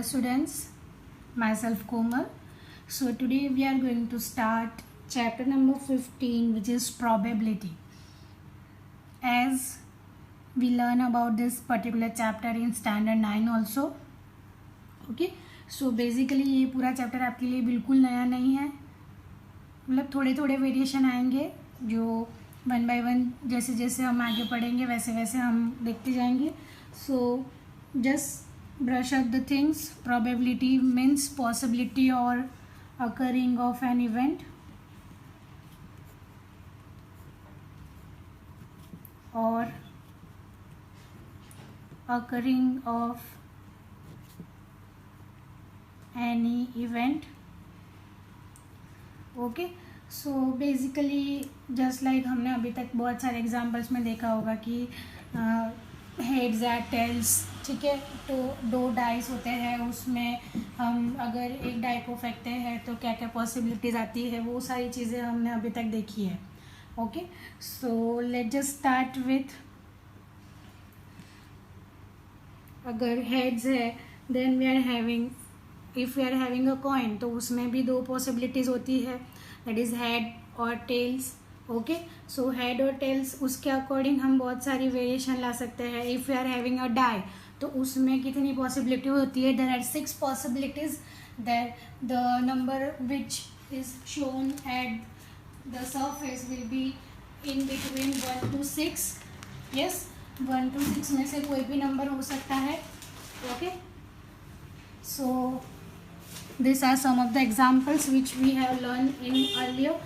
Hello students, myself Komal. So today we are going to start chapter number 15, which is probability. As we learn about this particular chapter in standard 9 also. Okay, so basically ये पूरा chapter आपके लिए बिल्कुल नया नहीं है, मतलब थोड़े थोड़े वेरिएशन आएंगे जो वन बाय वन जैसे जैसे हम आगे पढ़ेंगे वैसे वैसे हम देखते जाएंगे. So just brush up the things. Probability means possibility or occurring of an event or occurring of any event. Okay, so basically just like हमने अभी तक बहुत सारे एग्जाम्पल्स में देखा होगा कि हेड्स या टेल्स, ठीक है, तो दो डाइस होते हैं, उसमें हम अगर एक डाई को फेंकते हैं तो क्या क्या पॉसिबिलिटीज आती है, वो सारी चीज़ें हमने अभी तक देखी है. Okay, so let just start with, अगर हेड्स है then we are having, if we are having a coin तो उसमें भी दो पॉसिबिलिटीज़ होती है, दैट इज़ हेड और टेल्स. ओके, सो हेड और टेल्स उसके अकॉर्डिंग हम बहुत सारी वेरिएशन ला सकते हैं. If you are having a die तो उसमें कितनी पॉसिबिलिटी होती है, there are 6 possibilities. There the number which is shown at the surface will be in between 1 to 6. Yes, 1 to 6 में से कोई भी नंबर हो सकता है. Okay, so this are some of the examples which we have learn in earlier.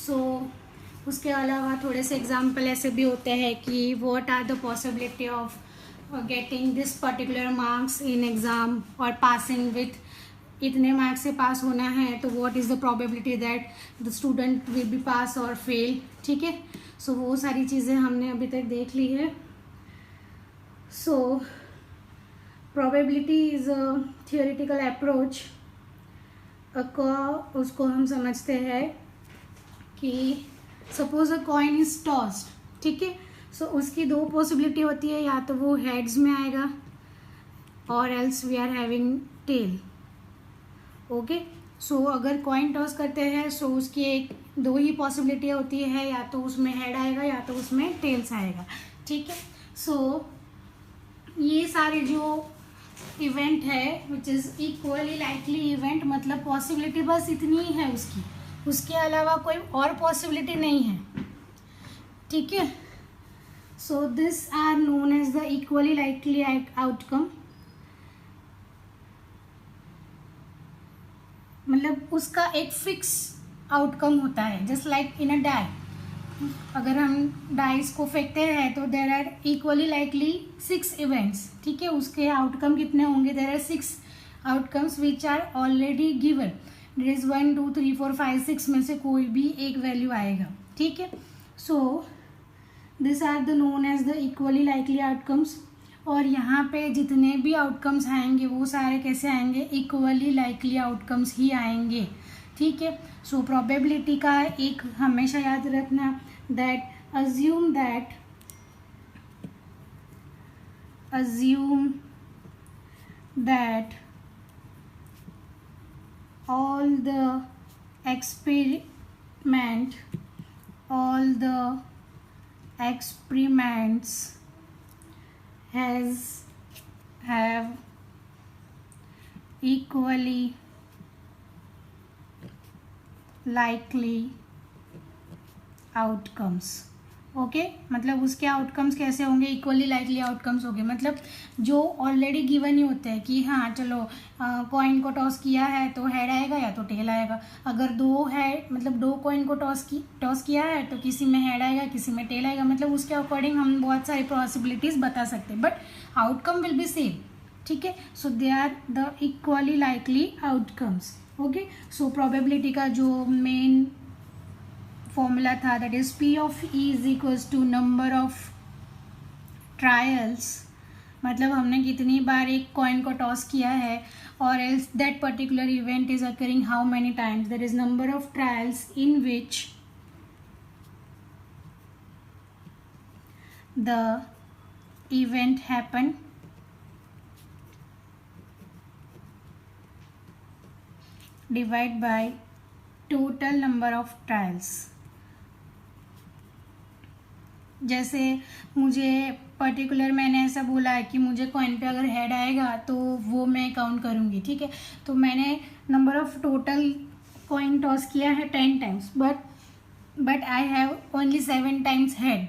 So उसके अलावा थोड़े से एग्जाम्पल ऐसे भी होते हैं कि what are the possibility of getting this particular marks in exam और पासिंग विथ इतने मार्क्स से पास होना है, तो what is the probability that the student will be pass और फेल. ठीक है, सो वो सारी चीज़ें हमने अभी तक देख ली है. So probability is a theoretical approach. उसको हम समझते हैं कि suppose a coin is tossed, ठीक है, सो उसकी दो पॉसिबिलिटी होती है, या तो वो हेड्स में आएगा और else we are having tail. Okay, so अगर कॉइन टॉस करते हैं सो उसकी एक दो ही पॉसिबिलिटी होती है, या तो उसमें हेड आएगा या तो उसमें टेल्स आएगा. ठीक है, सो ये सारे जो इवेंट है which is equally likely event, मतलब पॉसिबिलिटी बस इतनी ही है उसकी, उसके अलावा कोई और पॉसिबिलिटी नहीं है. ठीक है, so this are known as the equally likely outcome. मतलब उसका एक फिक्स आउटकम होता है, just like in a die. अगर हम डाइस को फेंकते हैं तो there are equally likely 6 events. ठीक है, उसके आउटकम कितने होंगे, there are 6 outcomes which are already given. There is 1 2 3 4 5 6 में से कोई भी एक वैल्यू आएगा. ठीक है, so this are the known as the equally likely outcomes. और यहाँ पे जितने भी आउटकम्स आएंगे वो सारे कैसे आएंगे, इक्वली लाइकली आउटकम्स ही आएंगे. ठीक है, सो प्रोबेबिलिटी का एक हमेशा याद रखना, that assume that all the experiments have equally likely outcomes. Okay, मतलब उसके आउटकम्स कैसे होंगे, इक्वली लाइकली आउटकम्स होंगे, मतलब जो ऑलरेडी गिवन ही होते हैं कि हाँ चलो कॉइन को टॉस किया है तो हेड आएगा या तो टेल आएगा. अगर दो है, मतलब दो कॉइन को टॉस किया है तो किसी में हेड आएगा किसी में टेल आएगा, मतलब उसके अकॉर्डिंग हम बहुत सारी पॉसिबिलिटीज़ बता सकते हैं, but outcome will be same. ठीक है, so they are the equally likely outcomes. Okay, so probability का जो मेन फॉर्मूला था, that is P of E is equals to number of trials, मतलब हमने कितनी बार एक कॉइन को टॉस किया है, और else that particular event is occurring how many times, that is number of trials in which the event happen. Divide by total number of trials. जैसे मुझे पर्टिकुलर मैंने ऐसा बोला है कि मुझे कॉइन पे अगर हेड आएगा तो वो मैं काउंट करूँगी, ठीक है। तो मैंने number of total coin toss किया है 10 times, but I have only 7 times head.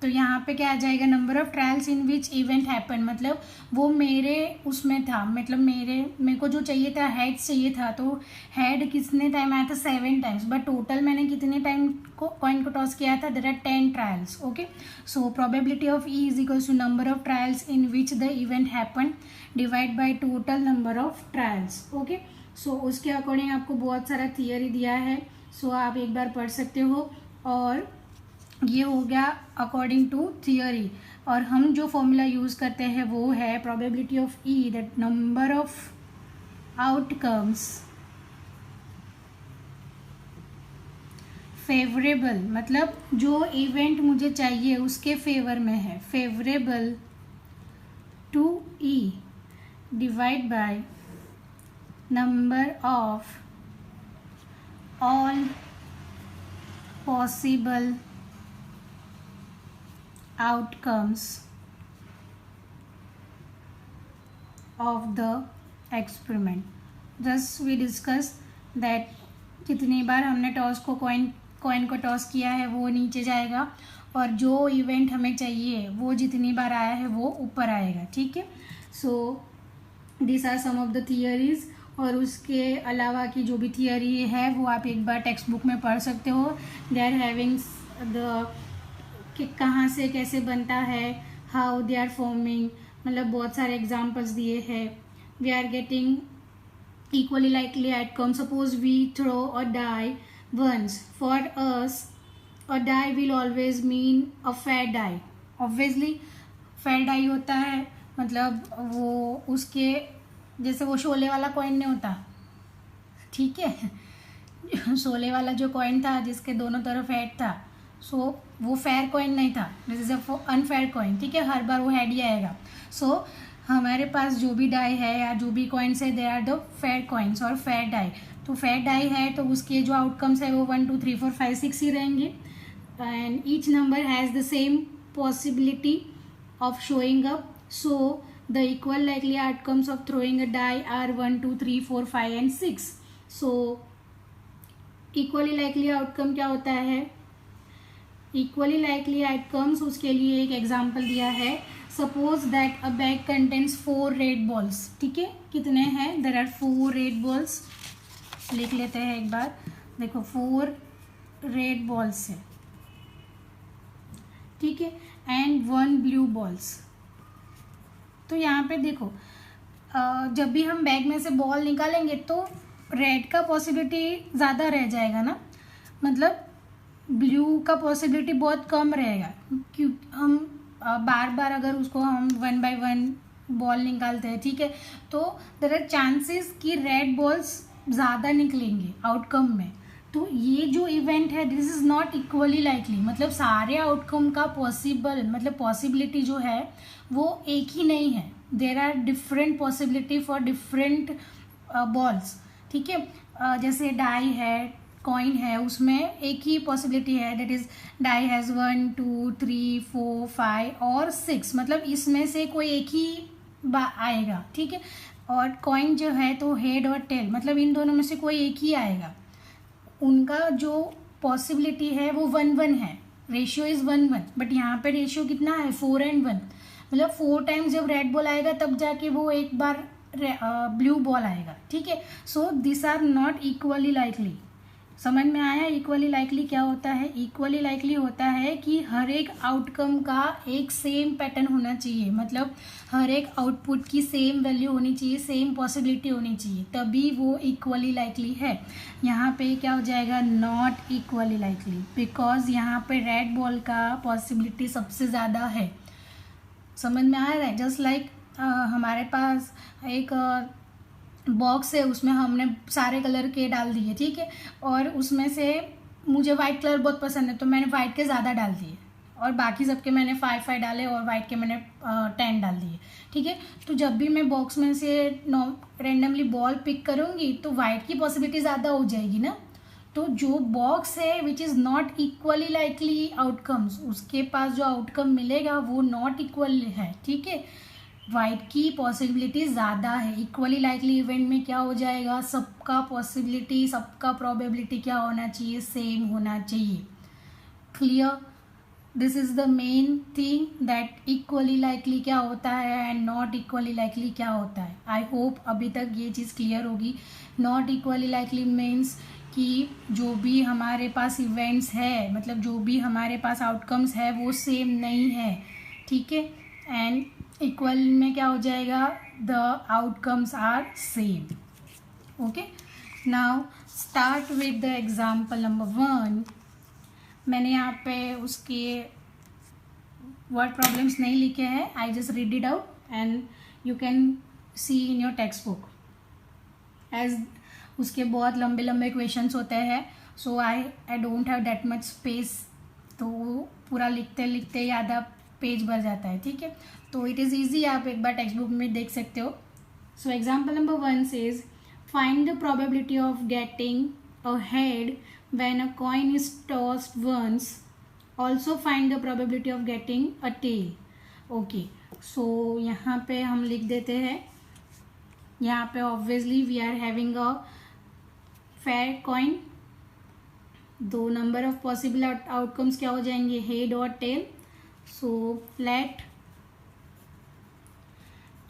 तो यहाँ पे क्या आ जाएगा, number of trials in which event happen, मतलब वो मेरे उसमें था, मतलब मेरे को जो चाहिए था हेड चाहिए था, तो हेड कितने टाइम आया था 7 टाइम्स, बट टोटल मैंने कितने टाइम को कॉइन को टॉस किया था, there are 10 trials. Okay, so probability of E is equals to number of trials in which the event happen divide by total number of trials. Okay, so उसके according आपको बहुत सारा theory दिया है, सो आप एक बार पढ़ सकते हो। और ये हो गया अकॉर्डिंग टू थियरी। और हम जो फॉर्मूला यूज़ करते हैं वो है probability of E, that number of outcomes favourable, मतलब जो इवेंट मुझे चाहिए उसके फेवर में है, favourable to E divide by number of all possible outcomes of the experiment. Thus we discuss that कितनी बार हमने टॉस को कॉइन को टॉस किया है वो नीचे जाएगा, और जो इवेंट हमें चाहिए वो जितनी बार आया है वो ऊपर आएगा, ठीक है। So this are some of the theories. और उसके अलावा की जो भी थियरी है वो आप एक बार टेक्स्ट बुक में पढ़ सकते हो। दे आर हैविंग द कि कहाँ से कैसे बनता है, हाउ दे आर फॉर्मिंग, मतलब बहुत सारे एग्जाम्पल्स दिए हैं। We are getting equally likely outcome, suppose we throw a die once, for us a die will always mean a fair die. Obviously fair die होता है, मतलब वो उसके जैसे वो शोले वाला कॉइन नहीं होता, ठीक है। शोले वाला जो कॉइन था जिसके दोनों तरफ हेड था, सो वो फेयर कॉइन नहीं था, this is a unfair coin, ठीक है। हर बार वो हेड ही आएगा। सो हमारे पास जो भी डाई है या जो भी कॉइन्स है, they are the fair coins और फेयर डाई। तो फेयर डाई है तो उसके जो आउटकम्स है वो 1 2 3 4 5 6 ही रहेंगे, and each number has the same possibility of showing up. So the equal likely outcomes of throwing a die are 1 2 3 4 5 and 6। So equally likely outcome क्या होता है, इक्वली लाइकली आउटकम्स, उसके लिए एक एग्जाम्पल दिया है। Suppose that a bag contains 4 red balls, ठीक है। कितने हैं, देयर आर 4 रेड बॉल्स। लिख लेते हैं एक बार, देखो 4 रेड बॉल्स है, ठीक है, एंड 1 ब्लू बॉल्स। तो यहाँ पे देखो जब भी हम बैग में से बॉल निकालेंगे तो रेड का पॉसिबिलिटी ज़्यादा रह जाएगा ना, मतलब ब्लू का पॉसिबिलिटी बहुत कम रहेगा, क्योंकि हम बार बार अगर उसको हम 1 बाय 1 बॉल निकालते हैं, ठीक है, तो देयर आर चांसेस कि रेड बॉल्स ज़्यादा निकलेंगे आउटकम में। तो ये जो इवेंट है this is not equally likely, मतलब सारे आउटकम का मतलब पॉसिबिलिटी जो है वो एक ही नहीं है, there are different possibility for different balls, ठीक है। जैसे डाई है, कॉइन है, उसमें एक ही पॉसिबिलिटी है, दैट इज डाई हैज़ 1 2 3 4 5 और 6, मतलब इसमें से कोई एक ही आएगा, ठीक है। और कॉइन जो है तो हेड और टेल, मतलब इन दोनों में से कोई एक ही आएगा। उनका जो पॉसिबिलिटी है वो 1 1 है, रेशियो इज 1 1, बट यहाँ पे रेशियो कितना है 4 and 1, मतलब 4 टाइम्स जब रेड बॉल आएगा तब जाके वो एक बार ब्लू बॉल आएगा, ठीक है। So this are not equally likely. समझ में आया इक्वली लाइकली क्या होता है? इक्वली लाइकली होता है कि हर एक आउटकम का एक सेम पैटर्न होना चाहिए, मतलब हर एक आउटपुट की सेम वैल्यू होनी चाहिए, सेम पॉसिबिलिटी होनी चाहिए, तभी वो इक्वली लाइकली है। यहाँ पे क्या हो जाएगा, नॉट इक्वली लाइकली, बिकॉज यहाँ पे रेड बॉल का पॉसिबिलिटी सबसे ज़्यादा है। समझ में आ रहा है? जस्ट लाइक हमारे पास एक बॉक्स है, उसमें हमने सारे कलर के डाल दिए, ठीक है, और उसमें से मुझे वाइट कलर बहुत पसंद है तो मैंने वाइट के ज़्यादा डाल दिए, और बाकी सबके मैंने 5 डाले और वाइट के मैंने 10 डाल दिए, ठीक है। तो जब भी मैं बॉक्स में से रेंडमली बॉल पिक करूँगी तो वाइट की पॉसिबिलिटी ज़्यादा हो जाएगी ना। तो जो बॉक्स है which is not equally likely outcomes, उसके पास जो आउटकम मिलेगा वो नॉट इक्वल है, ठीक है। वाइट की पॉसिबिलिटी ज़्यादा है। इक्वली लाइकली इवेंट में क्या हो जाएगा, सबका पॉसिबिलिटी, सबका प्रोबेबिलिटी क्या होना चाहिए, सेम होना चाहिए। Clear, this is the main thing that equally likely क्या होता है एंड नॉट इक्वली लाइकली क्या होता है। आई होप अभी तक ये चीज़ क्लियर होगी। नॉट इक्वली लाइकली मीन्स कि जो भी हमारे पास इवेंट्स है, मतलब जो भी हमारे पास आउटकम्स है वो सेम नहीं है, ठीक है। एंड इक्वल में क्या हो जाएगा, the outcomes are same. Okay, now start with the example number 1। मैंने यहाँ पे उसके वर्ड प्रॉब्लम्स नहीं लिखे हैं, I just read it out and you can see in your text book. As उसके बहुत लंबे लंबे क्वेश्चंस होते हैं, so I don't have that much space, तो पूरा लिखते लिखते आधा पेज भर जाता है, ठीक है। तो इट इज़ ईजी, आप एक बार टेक्स्ट बुक में देख सकते हो। So example number 1 says find the probability of getting a head when a coin is tossed once. Also find the probability of getting a tail. Okay, so यहाँ पे हम लिख देते हैं, यहाँ पे obviously we are having a fair coin. दो number of possible outcomes क्या हो जाएंगे, head और tail. So let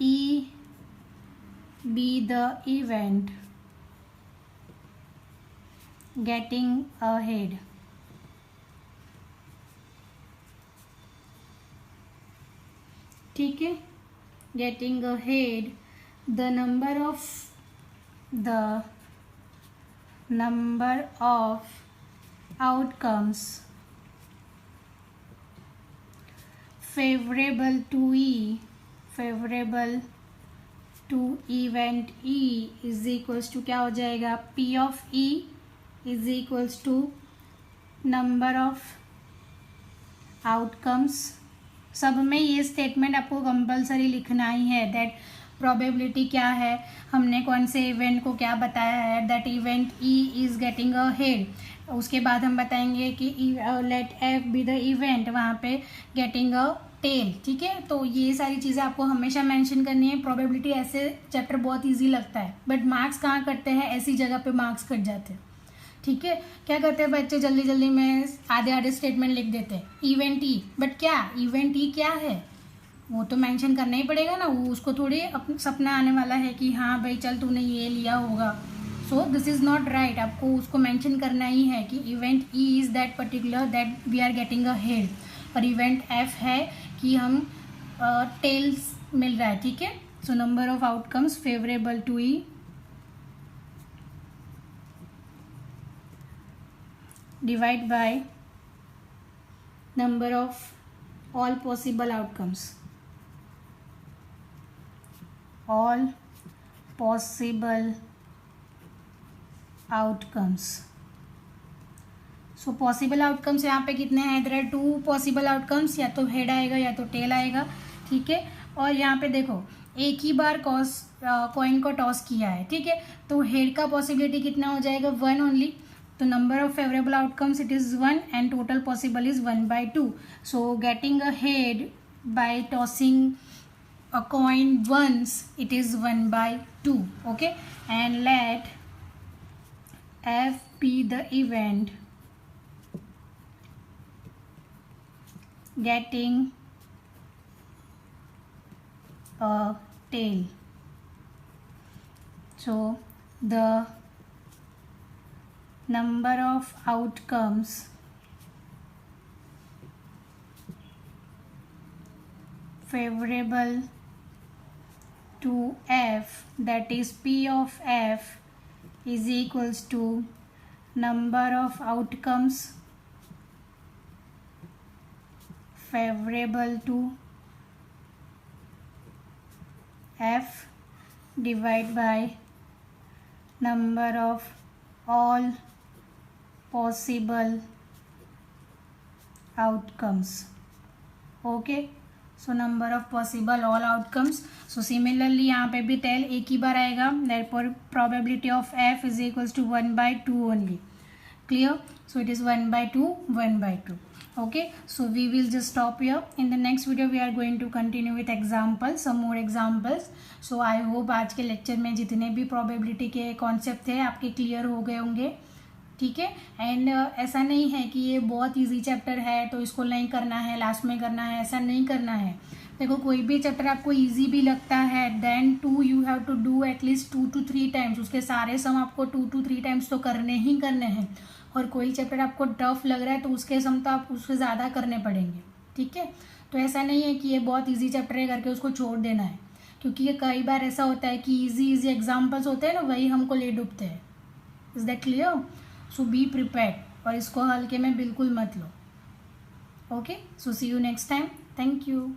E be the event getting ahead. ठीक है, getting ahead, the number of outcomes favorable to event E is equals to क्या हो जाएगा, P of E is equals to number of outcomes। सब में ये statement आपको compulsory लिखना ही है, दैट प्रोबेबिलिटी क्या है, हमने कौन से इवेंट को क्या बताया है, that event E is getting a head. उसके बाद हम बताएंगे कि let F be the event, वहाँ पे गेटिंग अ टेल, ठीक है। तो ये सारी चीज़ें आपको हमेशा मेंशन करनी है। प्रोबेबिलिटी ऐसे चैप्टर बहुत इजी लगता है, बट मार्क्स कहाँ कटते हैं, ऐसी जगह पे मार्क्स कट जाते हैं, ठीक है। क्या करते हैं बच्चे, जल्दी जल्दी में आधे स्टेटमेंट लिख देते हैं, इवेंट ई, बट क्या इवेंट ई क्या है वो तो मेंशन करना ही पड़ेगा ना। वो उसको थोड़ी सपना आने वाला है कि हाँ भाई चल तूने ये लिया होगा। So this is not right, आपको उसको मेंशन करना ही है कि event E is that particular that we are getting a head, और इवेंट एफ है कि हम टेल्स मिल रहा है, ठीक है। So number of outcomes favourable to E divide by number of all possible outcomes, all possible outcomes। So possible outcomes यहाँ पे कितने हैं, इधर 2 पॉसिबल आउटकम्स, या तो हेड आएगा या तो टेल आएगा, ठीक है। और यहाँ पे देखो एक ही बार कॉइन को टॉस किया है, ठीक है, तो हेड का पॉसिबिलिटी कितना हो जाएगा, 1 ओनली। तो number of favorable outcomes it is 1 and total possible is 1/2. So getting ahead by tossing a coin once it is 1/2. Okay, and let F be the event getting a tail. So the number of outcomes favorable to F, that is P of F, is equals to number of outcomes favorable to F divided by number of all possible outcomes. Okay, so number of possible all outcomes. So similarly यहाँ पे भी tail एक ही बार आएगा. Therefore probability of f is equals to 1/2 only. Clear? So it is 1/2, 1/2. Okay, so we will just stop here. In the next video we are going to continue with examples, some more examples. So I hope आज के lecture में जितने भी probability के concept थे आपके clear हो गए होंगे. ठीक है. एंड ऐसा नहीं है कि ये बहुत इजी चैप्टर है तो इसको नहीं करना है, लास्ट में करना है, ऐसा नहीं करना है. देखो, कोई भी चैप्टर आपको इजी भी लगता है then you have to do at least 2 to 3 times. उसके सारे सम आपको 2 to 3 टाइम्स तो करने ही करने हैं. और कोई चैप्टर आपको टफ लग रहा है तो उसके सम तो आप उससे ज़्यादा करने पड़ेंगे. ठीक है. तो ऐसा नहीं है कि ये बहुत इजी चैप्टर है करके उसको छोड़ देना है, क्योंकि ये कई बार ऐसा होता है कि इजी एग्जाम्पल्स होते हैं ना, वही हमको ले डूबते हैं. Is that clear? So be prepared और इसको हल्के में बिल्कुल मत लो. Okay, so see you next time. Thank you.